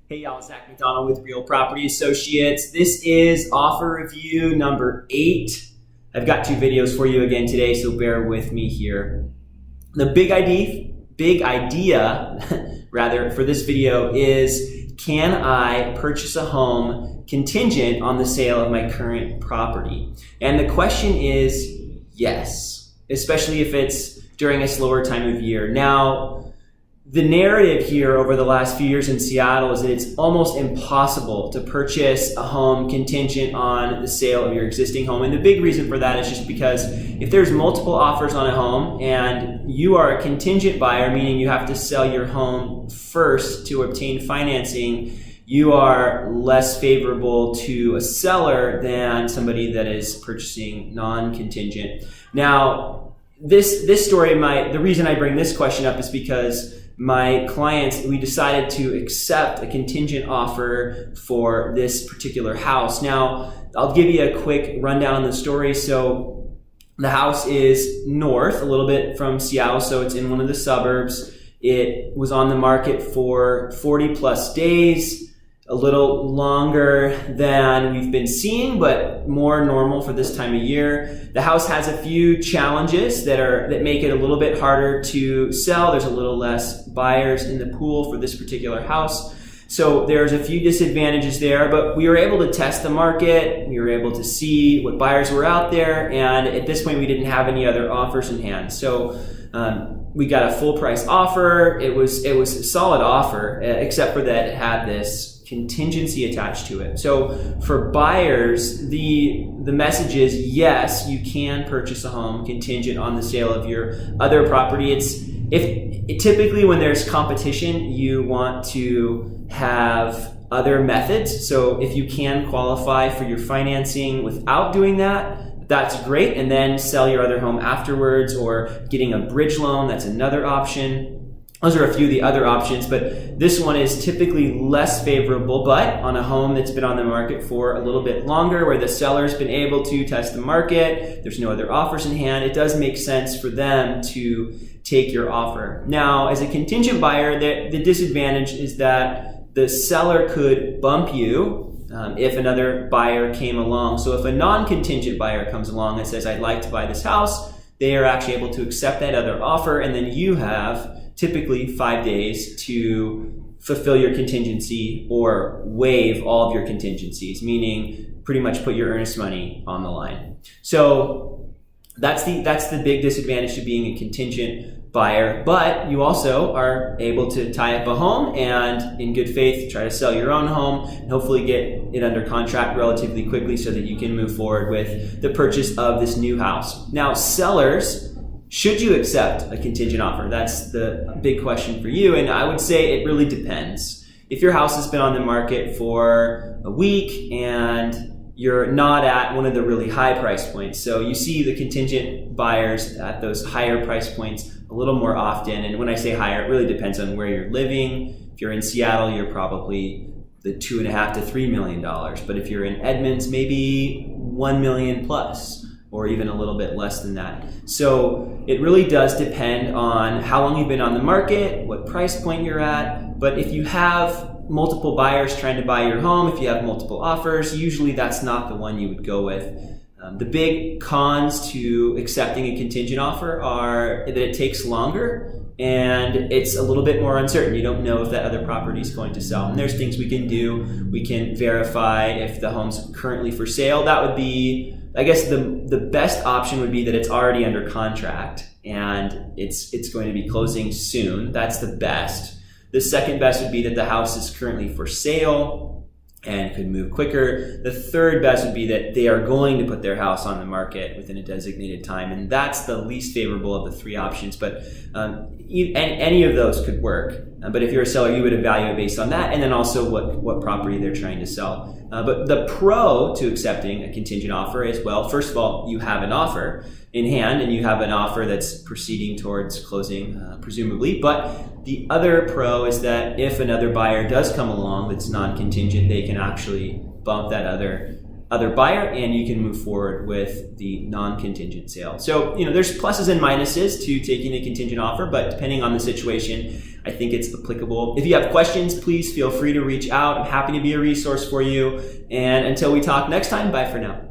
Hey y'all, Zach McDonald with Real Property Associates. This is offer review number 8. I've got 2 videos for you again today, so bear with me here. The big idea rather for this video is, can I purchase a home contingent on the sale of my current property? And the question is yes, especially if it's during a slower time of year. Now, the narrative here over the last few years in Seattle is that it's almost impossible to purchase a home contingent on the sale of your existing home. And the big reason for that is just because if there's multiple offers on a home and you are a contingent buyer, meaning you have to sell your home first to obtain financing, you are less favorable to a seller than somebody that is purchasing non-contingent. Now, this story, the reason I bring this question up is because my clients, we decided to accept a contingent offer for this particular house. Now, I'll give you a quick rundown on the story. So the house is north a little bit from Seattle, so it's in one of the suburbs. It was on the market for 40 plus days, a little longer than we've been seeing, but more normal for this time of year. The house has a few challenges that make it a little bit harder to sell. There's a little less buyers in the pool for this particular house. So there's a few disadvantages there, but we were able to test the market. We were able to see what buyers were out there. And at this point, we didn't have any other offers in hand. So we got a full price offer. It was a solid offer, except for that it had this contingency attached to it. So for buyers, the message is yes, you can purchase a home contingent on the sale of your other property. Typically when there's competition, you want to have other methods. So if you can qualify for your financing without doing that, that's great. And then sell your other home afterwards, or getting a bridge loan, that's another option. Those are a few of the other options, but this one is typically less favorable, but on a home that's been on the market for a little bit longer, where the seller's been able to test the market, there's no other offers in hand, it does make sense for them to take your offer. Now, as a contingent buyer, the disadvantage is that the seller could bump you if another buyer came along. So if a non-contingent buyer comes along and says, I'd like to buy this house, they are actually able to accept that other offer, and then you have typically 5 days to fulfill your contingency or waive all of your contingencies, meaning pretty much put your earnest money on the line. So that's the big disadvantage to being a contingent buyer, but you also are able to tie up a home and in good faith try to sell your own home and hopefully get it under contract relatively quickly so that you can move forward with the purchase of this new house. Now, sellers, should you accept a contingent offer? That's the big question for you. And I would say it really depends. If your house has been on the market for a week and you're not at one of the really high price points, so you see the contingent buyers at those higher price points a little more often. And when I say higher, it really depends on where you're living. If you're in Seattle, you're probably the $2.5 to $3 million. But if you're in Edmonds, maybe 1 million plus, or even a little bit less than that. So it really does depend on how long you've been on the market, what price point you're at. But if you have multiple buyers trying to buy your home, if you have multiple offers, usually that's not the one you would go with. The big cons to accepting a contingent offer are that it takes longer and it's a little bit more uncertain. You don't know if that other property is going to sell. And there's things we can do. We can verify if the home's currently for sale. That would be, I guess the best option would be that it's already under contract and it's going to be closing soon. That's the best. The second best would be that the house is currently for sale and could move quicker. The third best would be that they are going to put their house on the market within a designated time, and that's the least favorable of the 3 options. But any of those could work. But if you're a seller, you would evaluate based on that, and then also what property they're trying to sell. But the pro to accepting a contingent offer is, well, first of all, you have an offer in hand, and you have an offer that's proceeding towards closing, presumably. But the other pro is that if another buyer does come along that's non-contingent, they can actually bump that other buyer, and you can move forward with the non-contingent sale. So, there's pluses and minuses to taking a contingent offer, but depending on the situation, I think it's applicable. If you have questions, please feel free to reach out. I'm happy to be a resource for you. And until we talk next time, bye for now.